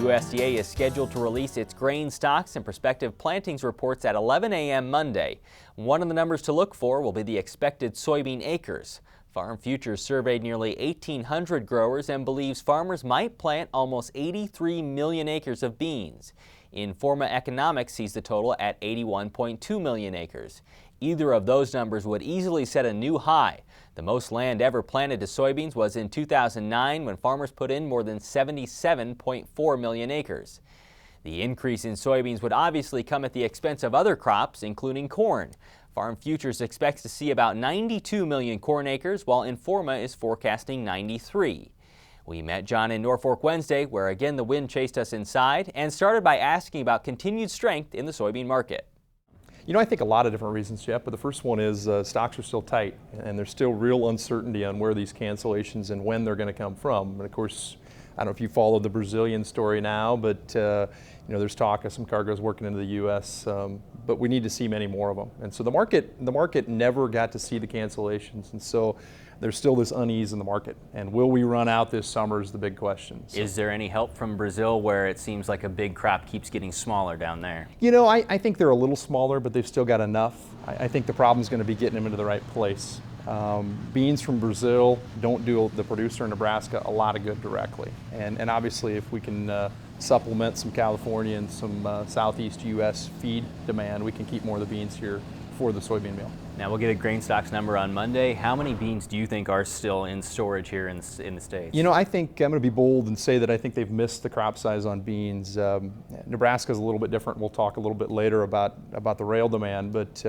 USDA is scheduled to release its grain stocks and prospective plantings reports at 11 a.m. Monday. One of the numbers to look for will be the expected soybean acres. Farm Futures surveyed nearly 1,800 growers and believes farmers might plant almost 83 million acres of beans. Informa Economics sees the total at 81.2 million acres. Either of those numbers would easily set a new high. The most land ever planted to soybeans was in 2009 when farmers put in more than 77.4 million acres. The increase in soybeans would obviously come at the expense of other crops, including corn. Farm Futures expects to see about 92 million corn acres, while Informa is forecasting 93. We met John in Norfolk Wednesday, where again the wind chased us inside, and started by asking about continued strength in the soybean market. You know, I think a lot of different reasons, Jeff, but the first one is stocks are still tight, and there's still real uncertainty on where these cancellations and when they're going to come from. And of course, I don't know if you follow the Brazilian story now, but you know, there's talk of some cargoes working into the U.S., but we need to see many more of them. And so the market never got to see the cancellations, and so there's still this unease in the market. And will we run out this summer is the big question. So, is there any help from Brazil, where it seems like a big crop keeps getting smaller down there? You know, I think they're a little smaller, but they've still got enough. I think the problem is going to be getting them into the right place. Beans from Brazil don't do the producer in Nebraska a lot of good directly. And obviously if we can supplement some California and some southeast U.S. feed demand, we can keep more of the beans here for the soybean meal. Now we'll get a grain stocks number on Monday. How many beans do you think are still in storage here in the States? You know, I think I'm going to be bold and say that I think they've missed the crop size on beans. Nebraska's a little bit different. We'll talk a little bit later about the rail demand, but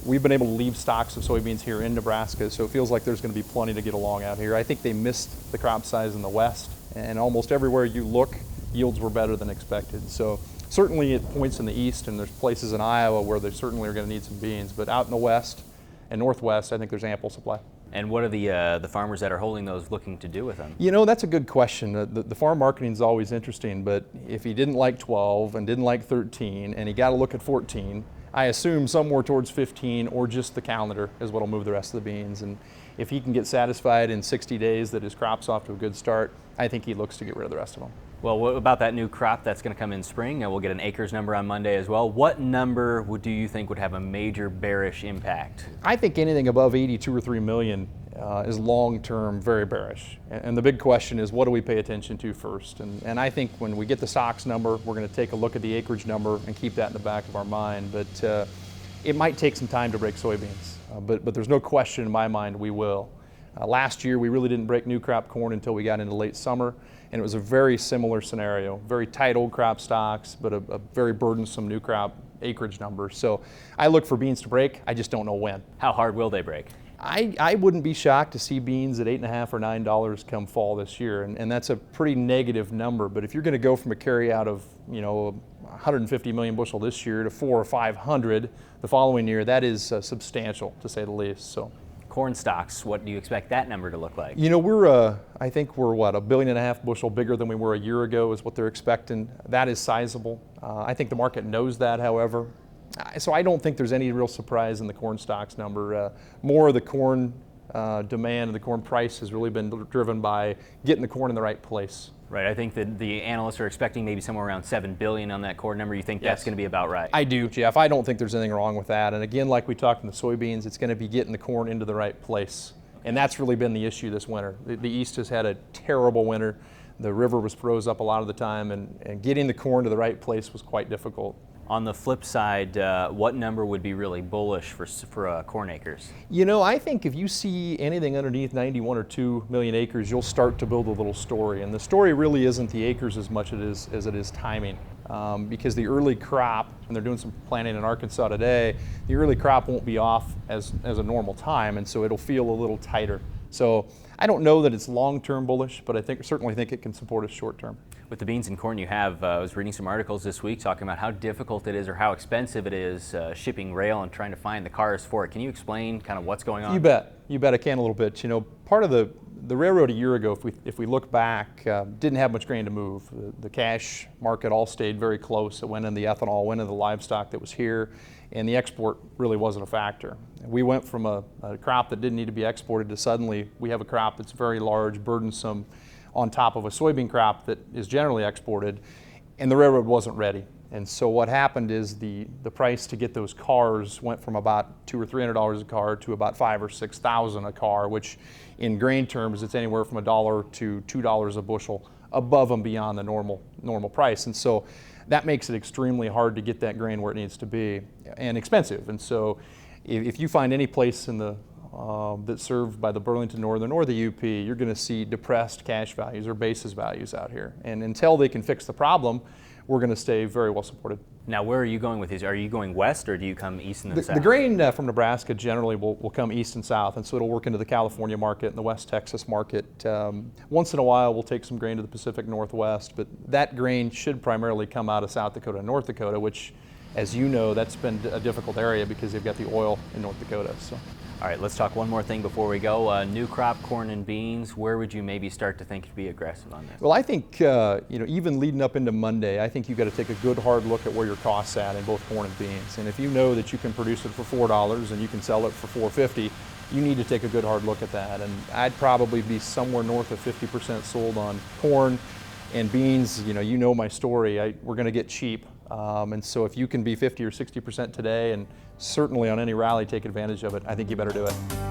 we've been able to leave stocks of soybeans here in Nebraska, so it feels like there's going to be plenty to get along out here. I think they missed the crop size in the west, and almost everywhere you look, yields were better than expected. So certainly at points in the east, and there's places in Iowa where they certainly are going to need some beans, but out in the west and northwest, I think there's ample supply. And what are the farmers that are holding those looking to do with them? You know, that's a good question. The farm marketing is always interesting, but if he didn't like 12 and didn't like 13 and he got to look at 14, I assume somewhere towards 15 or just the calendar is what will move the rest of the beans. And if he can get satisfied in 60 days that his crop's off to a good start, I think he looks to get rid of the rest of them. Well, what about that new crop that's going to come in spring? We'll get an acres number on Monday as well. What number do you think would have a major bearish impact? I think anything above 82 or 3 million is long-term very bearish. And the big question is, what do we pay attention to first? And I think when we get the stocks number, we're going to take a look at the acreage number and keep that in the back of our mind. But it might take some time to break soybeans. But there's no question in my mind we will. Last year, we really didn't break new crop corn until we got into late summer, and it was a very similar scenario. Very tight old crop stocks, but a very burdensome new crop acreage number. So I look for beans to break, I just don't know when. How hard will they break? I wouldn't be shocked to see beans at $8.50 or $9 come fall this year, and that's a pretty negative number. But if you're going to go from a carryout of 150 million bushel this year to 400 or 500 the following year, that is substantial to say the least. So. Corn stocks, what do you expect that number to look like? You know, I think we're what, 1.5 billion bushel bigger than we were a year ago is what they're expecting. That is sizable. I think the market knows that, however. So I don't think there's any real surprise in the corn stocks number. More of the corn demand and the corn price has really been driven by getting the corn in the right place. Right, I think that the analysts are expecting maybe somewhere around 7 billion on that corn number. You think that's going to be about right? I do, Jeff. I don't think there's anything wrong with that. And again, like we talked in the soybeans, it's going to be getting the corn into the right place. And that's really been the issue this winter. The East has had a terrible winter. The river was froze up a lot of the time, and getting the corn to the right place was quite difficult. On the flip side, what number would be really bullish for corn acres? You know, I think if you see anything underneath 91 or 2 million acres, you'll start to build a little story. And the story really isn't the acres as much as it is timing. Because the early crop, and they're doing some planting in Arkansas today, the early crop won't be off as a normal time, and so it'll feel a little tighter. So I don't know that it's long-term bullish, but certainly think it can support us short-term. With the beans and corn you have, I was reading some articles this week talking about how difficult it is or how expensive it is shipping rail and trying to find the cars for it. Can you explain kind of what's going on? You bet. I can a little bit. You know, part of the railroad a year ago, if we look back, didn't have much grain to move. The cash market all stayed very close. It went in the ethanol, went in the livestock that was here, and the export really wasn't a factor. We went from a crop that didn't need to be exported to suddenly we have a crop that's very large, burdensome, on top of a soybean crop that is generally exported, and the railroad wasn't ready. And so what happened is the price to get those cars went from about $200 or $300 a car to about $5,000 or $6,000 a car, which in grain terms it's anywhere from $1 to $2 a bushel above and beyond the normal price. And so that makes it extremely hard to get that grain where it needs to be, and expensive. And so if you find any place in the that's served by the Burlington Northern or the UP, you're going to see depressed cash values or basis values out here. And until they can fix the problem, we're going to stay very well supported. Now, where are you going with these? Are you going west, or do you come east and south? The grain from Nebraska generally will come east and south, and so it'll work into the California market and the West Texas market. Once in a while, we'll take some grain to the Pacific Northwest, but that grain should primarily come out of South Dakota and North Dakota, which, as you know, that's been a difficult area because they've got the oil in North Dakota. So. All right, let's talk one more thing before we go. New crop corn and beans. Where would you maybe start to think to be aggressive on this? Well, I think even leading up into Monday, I think you've got to take a good hard look at where your cost's at in both corn and beans. And if you know that you can produce it for $4 and you can sell it for $4.50, you need to take a good hard look at that. And I'd probably be somewhere north of 50% sold on corn and beans. You know my story. We're going to get cheap. And so if you can be 50 or 60% today, and certainly on any rally take advantage of it, I think you better do it.